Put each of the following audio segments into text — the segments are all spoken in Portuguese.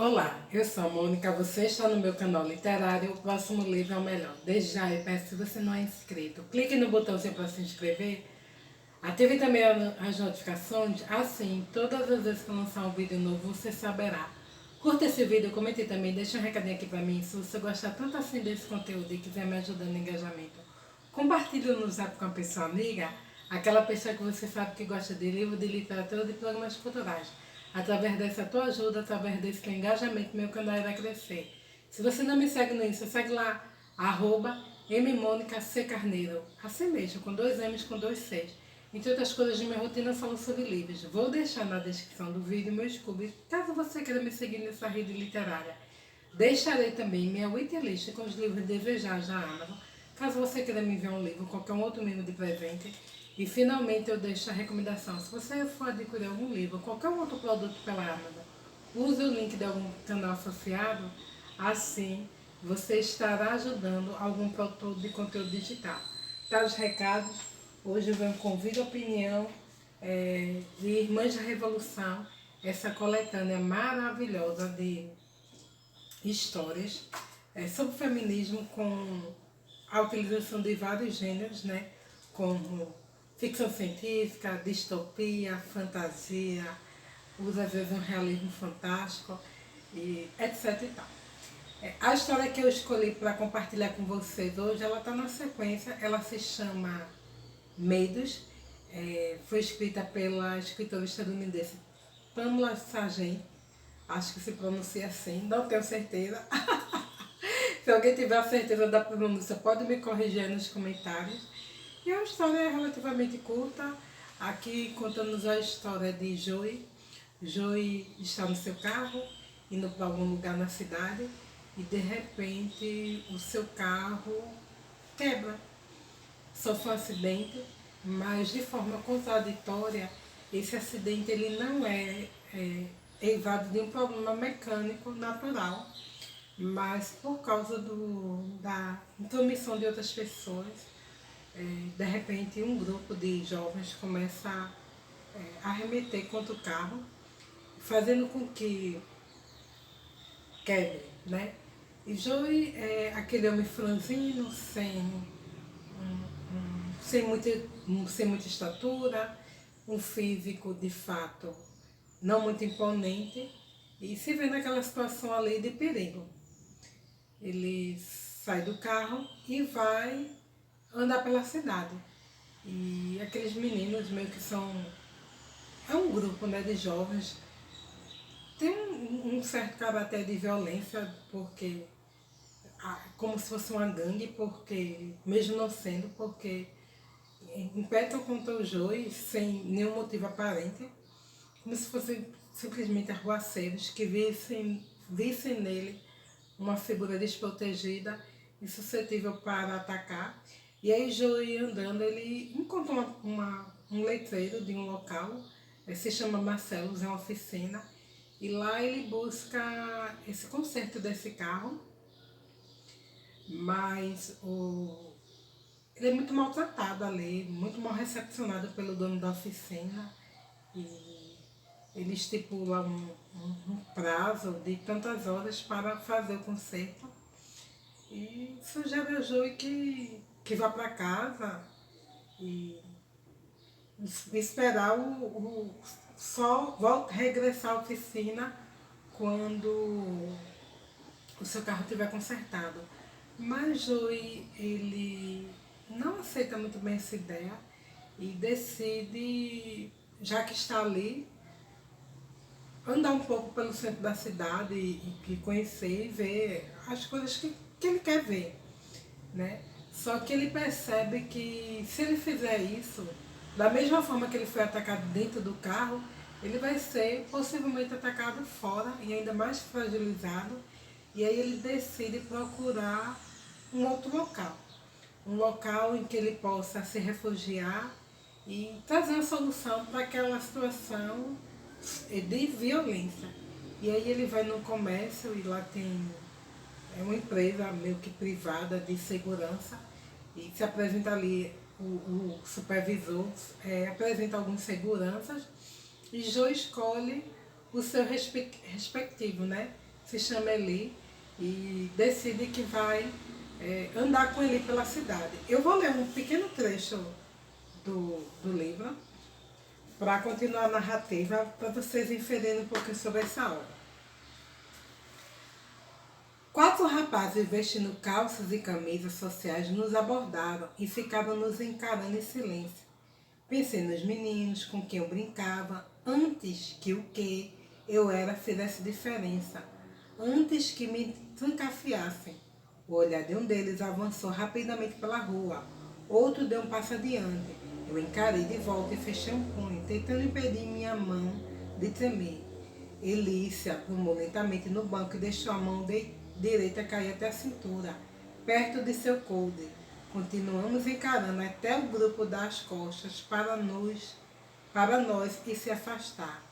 Olá, eu sou a Mônica, você está no meu canal literário, o próximo livro é o melhor. Desde já eu peço, se você não é inscrito, clique no botãozinho para se inscrever, ative também as notificações, assim, todas as vezes que eu lançar um vídeo novo, você saberá. Curta esse vídeo, comente também, deixa um recadinho aqui para mim, se você gostar tanto assim desse conteúdo e quiser me ajudar no engajamento. Compartilhe no zap com a pessoa amiga, aquela pessoa que você sabe que gosta de livro, de literatura, de programas culturais. Através dessa tua ajuda, através desse teu engajamento, meu canal irá crescer. Se você não me segue no Insta, segue lá, @mmonicaCcarneiro. Assim mesmo, com dois M's, com dois C's. Entre outras coisas de minha rotina, eu falo sobre livros. Vou deixar na descrição do vídeo meu Scooby, caso você queira me seguir nessa rede literária. Deixarei também minha wishlist com os livros desejados da Amazon, caso você queira me enviar um livro, qualquer um outro livro de presente. E finalmente eu deixo a recomendação, se você for adquirir algum livro, qualquer um outro produto pela Amazon, use o link de algum canal associado, assim você estará ajudando algum produtor de conteúdo digital. Para os recados, hoje eu venho com Vida Opinião de Irmãs da Revolução, essa coletânea maravilhosa de histórias sobre feminismo com a utilização de vários gêneros, né? Como ficção científica, distopia, fantasia, usa às vezes um realismo fantástico, e etc. E tal. A história que eu escolhi para compartilhar com vocês hoje, ela está na sequência, ela se chama Medos, foi escrita pela escritora estadunidense Pamela Sargent, acho que se pronuncia assim, não tenho certeza. Se alguém tiver a certeza da pronúncia, pode me corrigir aí nos comentários. E a história é relativamente curta, aqui contamos a história de Joey. Joey está no seu carro, indo para algum lugar na cidade, e de repente o seu carro quebra. Sofre um acidente, mas de forma contraditória, esse acidente ele não é derivado de um problema mecânico natural, mas por causa da intromissão de outras pessoas, de repente um grupo de jovens começa a arremeter contra o carro, fazendo com que quebre, né? E Joey é aquele homem franzino, sem muita estatura, um físico de fato não muito imponente, e se vê naquela situação ali de perigo. Ele sai do carro e vai andar pela cidade. E aqueles meninos meio que são... É um grupo, né, de jovens. Tem um certo caráter de violência, porque como se fosse uma gangue, porque mesmo não sendo, porque impetam contra o Joey sem nenhum motivo aparente, como se fossem simplesmente arruaceiros que vissem nele uma figura desprotegida e suscetível para atacar. E aí Joey andando, ele encontra um letreiro de um local, se chama Marcelos, é uma oficina, e lá ele busca esse conserto desse carro, mas ele é muito maltratado ali, muito mal recepcionado pelo dono da oficina, e ele estipula um prazo de tantas horas para fazer o conserto. E sugere a Joey que vá para casa e esperar o sol regressar à oficina quando o seu carro estiver consertado. Mas Joey, ele não aceita muito bem essa ideia e decide, já que está ali, andar um pouco pelo centro da cidade e conhecer e ver as coisas que ele quer ver, né? Só que ele percebe que se ele fizer isso, da mesma forma que ele foi atacado dentro do carro, ele vai ser possivelmente atacado fora e ainda mais fragilizado. E aí ele decide procurar um outro local. Um local em que ele possa se refugiar e trazer uma solução para aquela situação de violência. E aí ele vai no comércio e lá tem uma empresa meio que privada de segurança e se apresenta ali o supervisor, apresenta alguns seguranças e Joe escolhe o seu respectivo, né? se chama Eli, e decide que vai andar com Eli pela cidade. Eu vou ler um pequeno trecho do livro para continuar a narrativa, para vocês inferirem um pouquinho sobre essa obra. 4 rapazes vestindo calças e camisas sociais nos abordaram e ficavam nos encarando em silêncio. Pensei nos meninos com quem eu brincava, antes que o que eu era fizesse diferença, antes que me trancafiassem. O olhar de um deles avançou rapidamente pela rua, outro deu um passo adiante. Eu encarei de volta e fechei um punho, tentando impedir minha mão de tremer. Eli se aprumou lentamente no banco e deixou a mão direita cair até a cintura, perto de seu coldre. Continuamos encarando até o grupo das costas para nós e se afastar.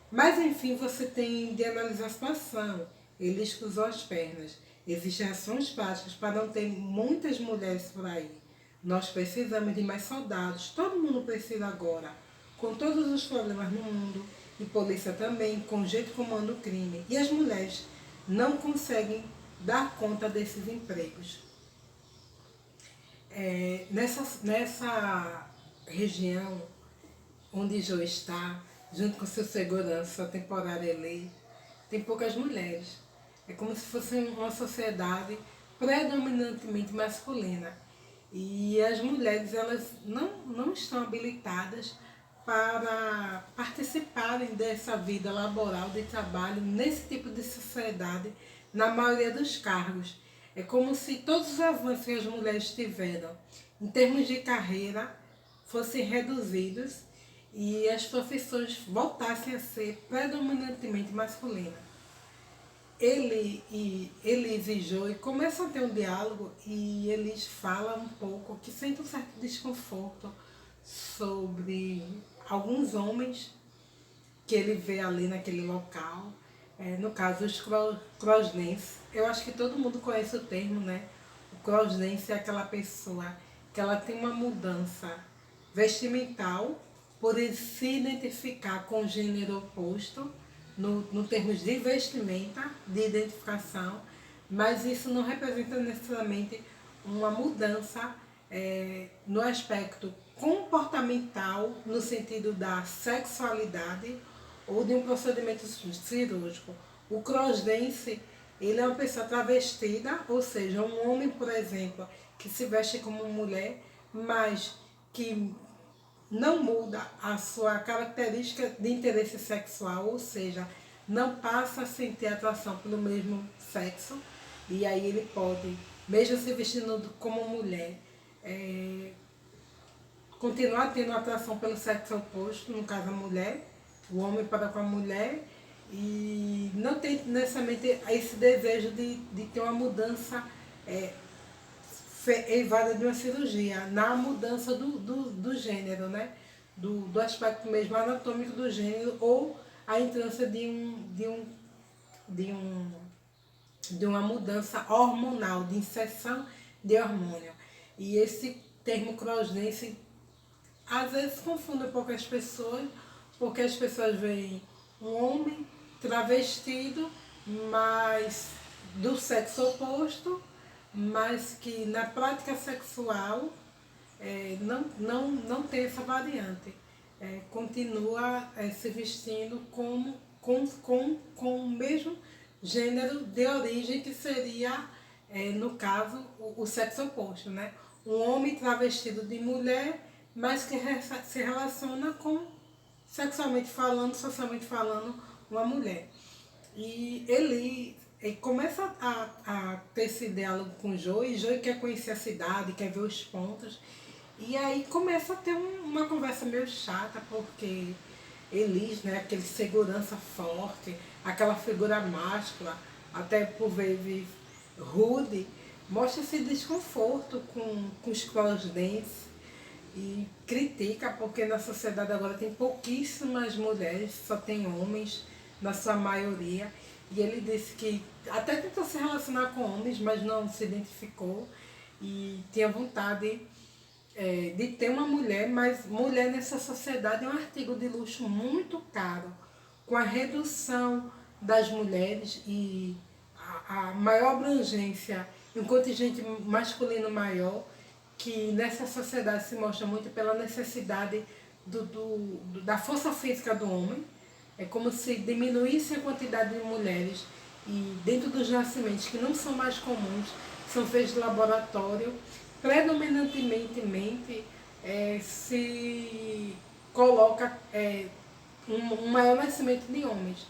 Mas enfim, você tem de analisar a situação. Ele cruzou as pernas. Existem ações práticas para não ter muitas mulheres por aí. Nós precisamos de mais soldados. Todo mundo precisa agora. Com todos os problemas no mundo, e polícia também, com o jeito como anda o crime. E as mulheres não conseguem dar conta desses empregos. Nessa região onde Joe está, junto com seu segurança temporário Eli, tem poucas mulheres. É como se fosse uma sociedade predominantemente masculina. E as mulheres elas não estão habilitadas para participarem dessa vida laboral de trabalho nesse tipo de sociedade, na maioria dos cargos. É como se todos os avanços que as mulheres tiveram em termos de carreira fossem reduzidos e as profissões voltassem a ser predominantemente masculinas. Elis e Joey começam a ter um diálogo e eles falam um pouco que sentem um certo desconforto sobre alguns homens que ele vê ali naquele local. No caso, os crossdance. Eu acho que todo mundo conhece o termo, né? O crossdance é aquela pessoa que ela tem uma mudança vestimental por se identificar com o gênero oposto, no termos de vestimenta, de identificação, mas isso não representa necessariamente uma mudança no aspecto comportamental, no sentido da sexualidade ou de um procedimento cirúrgico. O crossdance, ele é uma pessoa travestida, ou seja, um homem, por exemplo, que se veste como mulher, mas que não muda a sua característica de interesse sexual, ou seja, não passa a sentir atração pelo mesmo sexo, e aí ele pode, mesmo se vestindo como mulher, continuar tendo atração pelo sexo oposto, no caso a mulher, o homem para com a mulher, e não tem necessariamente esse desejo de ter uma mudança evada de uma cirurgia, na mudança do gênero, né? Do aspecto mesmo anatômico do gênero, ou a entrância de uma mudança hormonal, de inserção de hormônio. E esse termo crossdance às vezes confunde um pouco as pessoas, porque as pessoas veem um homem travestido, mas do sexo oposto, mas que na prática sexual não tem essa variante. Continua se vestindo com o mesmo gênero de origem, que seria, no caso, o sexo oposto, né? Um homem travestido de mulher, mas que se relaciona com, sexualmente falando, socialmente falando, uma mulher. E ele começa a ter esse diálogo com o Joey, e Joey quer conhecer a cidade, quer ver os pontos, e aí começa a ter uma conversa meio chata, porque Elis, né, aquele segurança forte, aquela figura máscula, até por vezes rude, mostra esse desconforto com os crossdance e critica, porque na sociedade agora tem pouquíssimas mulheres, só tem homens na sua maioria. E ele disse que até tentou se relacionar com homens, mas não se identificou e tinha vontade de ter uma mulher, mas mulher nessa sociedade é um artigo de luxo muito caro. com a redução das mulheres e a maior abrangência e um contingente masculino maior, que nessa sociedade se mostra muito pela necessidade da força física do homem. É como se diminuísse a quantidade de mulheres e dentro dos nascimentos que não são mais comuns, são feitos de laboratório, predominantemente se coloca um maior nascimento de homens,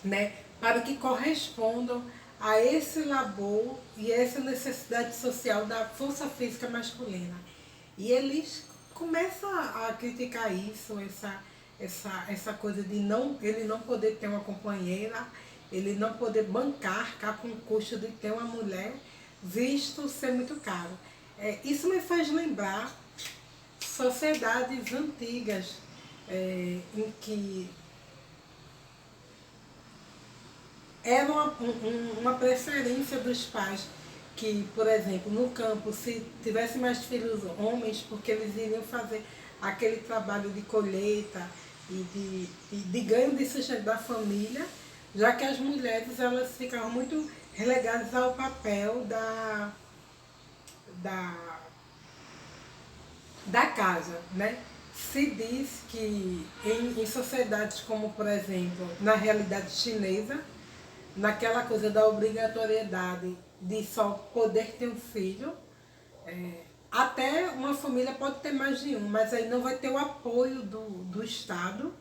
né, para que correspondam a esse labor e essa necessidade social da força física masculina. E eles começam a criticar isso, essa coisa de ele não poder ter uma companheira, ele não poder bancar cá com o custo de ter uma mulher, visto ser muito caro. Isso me faz lembrar sociedades antigas, em que era uma preferência dos pais que, por exemplo, no campo, se tivesse mais filhos homens, porque eles iriam fazer aquele trabalho de colheita e de ganho de sustento da família, já que as mulheres elas ficavam muito relegadas ao papel da casa, né? Se diz que em sociedades como, por exemplo, na realidade chinesa, naquela coisa da obrigatoriedade de só poder ter um filho, até uma família pode ter mais de um, mas aí não vai ter o apoio do Estado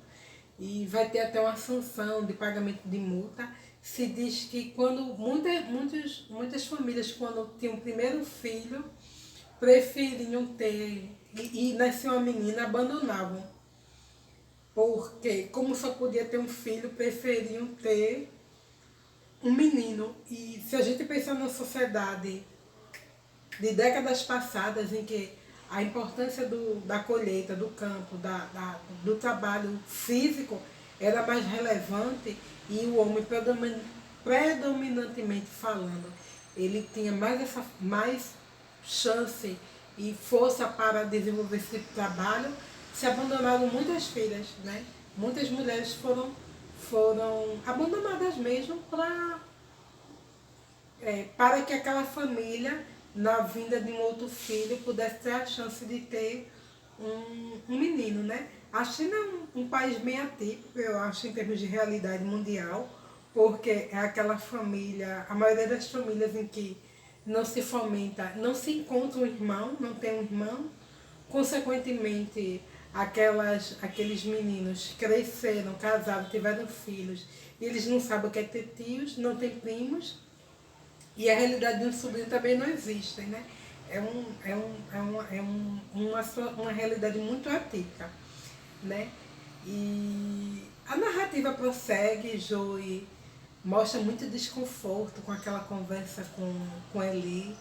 e vai ter até uma sanção de pagamento de multa. Se diz que quando muitas famílias, quando tinham o primeiro filho, preferiam ter, e nasceu uma menina, abandonavam. Porque, como só podia ter um filho, preferiam ter um menino. E se a gente pensar na sociedade de décadas passadas, em que a importância da colheita, do campo, do trabalho físico era mais relevante, e o homem, predominantemente falando, ele tinha mais chance e força para desenvolver esse trabalho, se abandonaram muitas filhas, né? Muitas mulheres foram abandonadas mesmo para que aquela família, na vinda de um outro filho, pudesse ter a chance de ter um menino, né? A China é um país bem atípico, eu acho, em termos de realidade mundial, porque é aquela família, a maioria das famílias em que não se fomenta, não se encontra um irmão, não tem um irmão, consequentemente aqueles meninos cresceram, casaram, tiveram filhos, e eles não sabem o que é ter tios, não tem primos, e a realidade de um sobrinho também não existe, né? Uma realidade muito atípica, né? E a narrativa prossegue, Joey mostra muito desconforto com aquela conversa com Eli,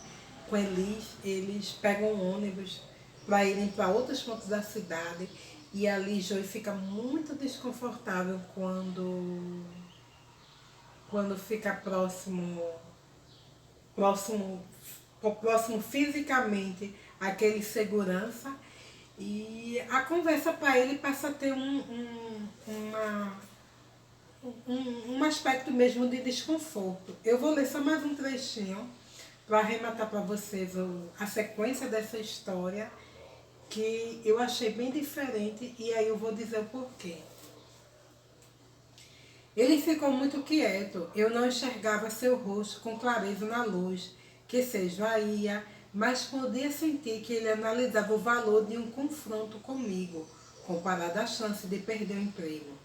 com Elis. Eles pegam um ônibus para irem para outros pontos da cidade, e ali Joey fica muito desconfortável quando fica próximo fisicamente àquele segurança, e a conversa para ele passa a ter um aspecto mesmo de desconforto. Eu vou ler só mais um trechinho para arrematar para vocês a sequência dessa história, que eu achei bem diferente, e aí eu vou dizer o porquê. Ele ficou muito quieto, eu não enxergava seu rosto com clareza na luz que se esvaía, mas podia sentir que ele analisava o valor de um confronto comigo, comparado à chance de perder o emprego.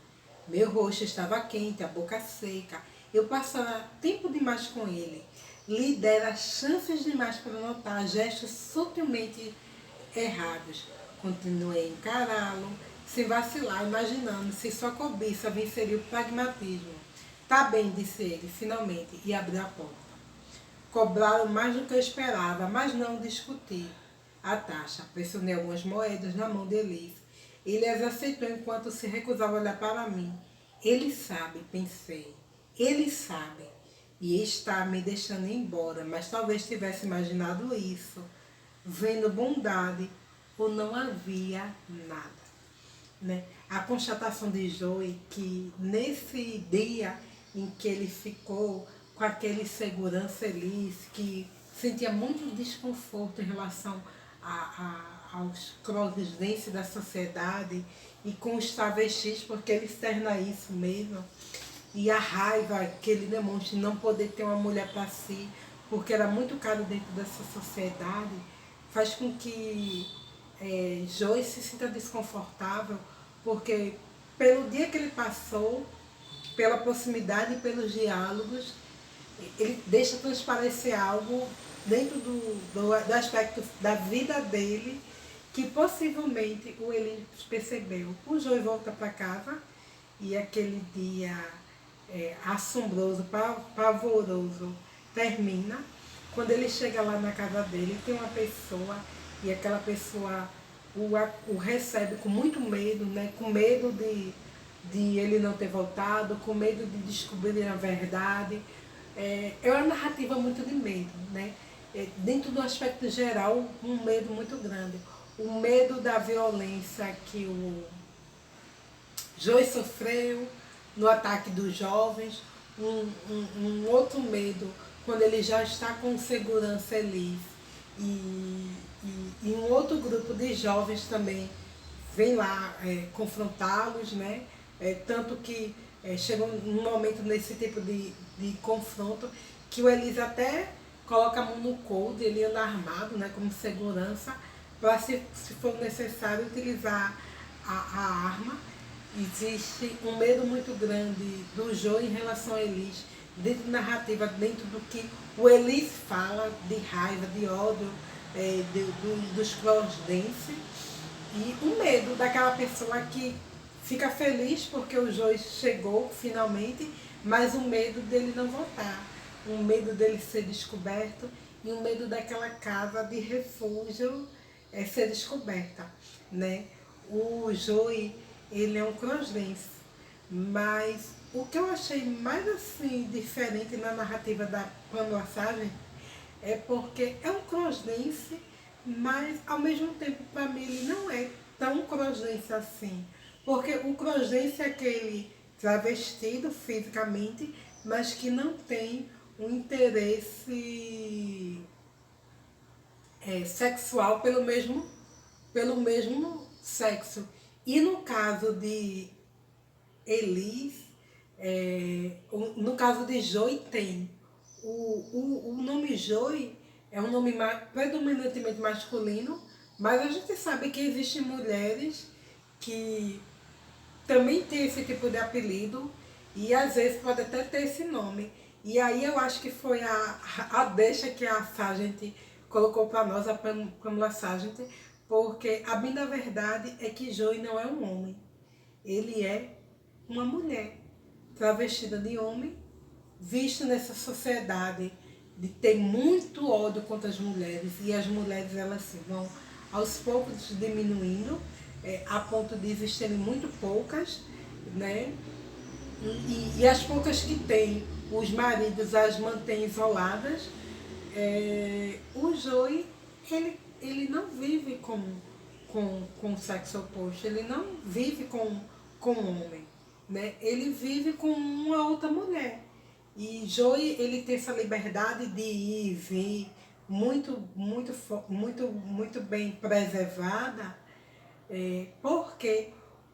Meu rosto estava quente, a boca seca, eu passava tempo demais com ele. Lhe dera chances demais para notar gestos sutilmente errados. Continuei a encará-lo, sem vacilar, imaginando se sua cobiça venceria o pragmatismo. Tá bem, disse ele, finalmente, e abriu a porta. Cobraram mais do que eu esperava, mas não discuti a taxa. Pressionei algumas moedas na mão de Elis. Ele as aceitou enquanto se recusava a olhar para mim. Ele sabe, pensei. Ele sabe. E está me deixando ir embora, mas talvez tivesse imaginado isso, vendo bondade ou não havia nada, né? a constatação de Joey que nesse dia em que ele ficou com aquele segurança Elis, que sentia muito desconforto em relação aos crossdresses da sociedade e com os travestis, porque ele externa isso mesmo, e a raiva que ele demonstra de não poder ter uma mulher para si, porque era muito caro dentro dessa sociedade, faz com que Joey se sinta desconfortável, porque pelo dia que ele passou, pela proximidade e pelos diálogos, ele deixa transparecer algo dentro do aspecto da vida dele que possivelmente o Elis percebeu. O Joey volta para casa e aquele dia assombroso, pavoroso, termina. Quando ele chega lá na casa dele, tem uma pessoa e aquela pessoa o recebe com muito medo, né? Com medo de ele não ter voltado, com medo de descobrir a verdade. É uma narrativa muito de medo, né? Dentro do aspecto geral, um medo muito grande. O medo da violência que o Joey sofreu no ataque dos jovens, um outro medo quando ele já está com segurança Elis e um outro grupo de jovens também vem lá confrontá-los, né? Tanto que chegou um momento nesse tipo de confronto que o Elis até coloca a mão no couro, ele anda armado, né, como segurança, para se for necessário utilizar a arma. Existe um medo muito grande do Joey em relação a Elis, dentro da narrativa, dentro do que o Elis fala de raiva, de ódio dos crossdance, e o medo daquela pessoa que fica feliz porque o Joey chegou finalmente, mas o medo dele não voltar, o medo dele ser descoberto e o medo daquela casa de refúgio ser descoberta, né? O Joey, ele é um crossdance, mas o que eu achei mais assim diferente na narrativa da Pamela Sargent é porque é um crossdance, mas ao mesmo tempo para mim ele não é tão crossdance assim, porque o crossdance é aquele travestido fisicamente, mas que não tem um interesse sexual pelo mesmo sexo. E no caso de Elis, no caso de Joey tem. O nome Joey é um nome predominantemente masculino, mas a gente sabe que existem mulheres que também têm esse tipo de apelido e às vezes pode até ter esse nome. E aí eu acho que foi a deixa que a Sargent colocou para nós, a Pamela Sargent, porque a bem da verdade é que Joey não é um homem. Ele é uma mulher travestida de homem, visto nessa sociedade de ter muito ódio contra as mulheres, e as mulheres elas vão aos poucos diminuindo, a ponto de existirem muito poucas, né? E as poucas que tem, os maridos as mantêm isoladas. O Joey, ele não vive com o sexo oposto, ele não vive com homem, né? Ele vive com uma outra mulher. E Joey, ele tem essa liberdade de ir e vir muito bem preservada, porque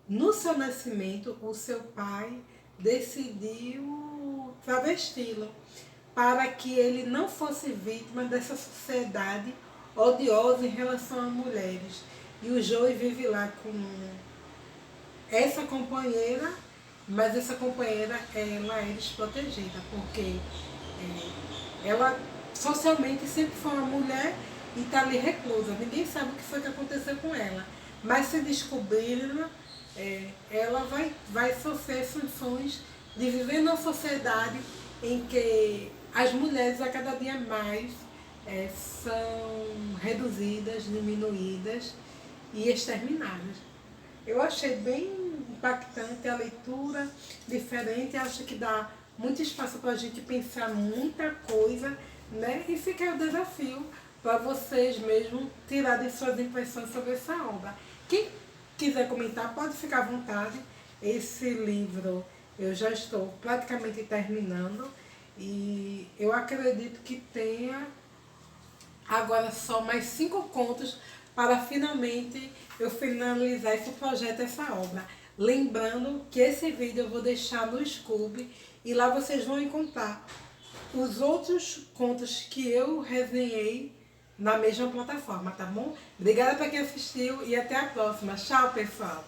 no seu nascimento o seu pai decidiu travesti-lo para que ele não fosse vítima dessa sociedade odiosa em relação a mulheres. E o Joey vive lá com essa companheira, mas essa companheira ela é desprotegida, porque ela socialmente sempre foi uma mulher e está ali reclusa. Ninguém sabe o que foi que aconteceu com ela. Mas se descobrir, ela vai sofrer sanções de viver numa sociedade em que as mulheres a cada dia mais são reduzidas, diminuídas e exterminadas. Eu achei bem impactante a leitura, diferente, acho que dá muito espaço para a gente pensar muita coisa, né? E fica o desafio para vocês mesmo tirarem suas impressões sobre essa obra. Quem quiser comentar, pode ficar à vontade. Esse livro eu já estou praticamente terminando e eu acredito que tenha agora só mais 5 contos para finalmente eu finalizar esse projeto, essa obra. Lembrando que esse vídeo eu vou deixar no Scoob e lá vocês vão encontrar os outros contos que eu resenhei na mesma plataforma, tá bom? Obrigada para quem assistiu e até a próxima. Tchau, pessoal!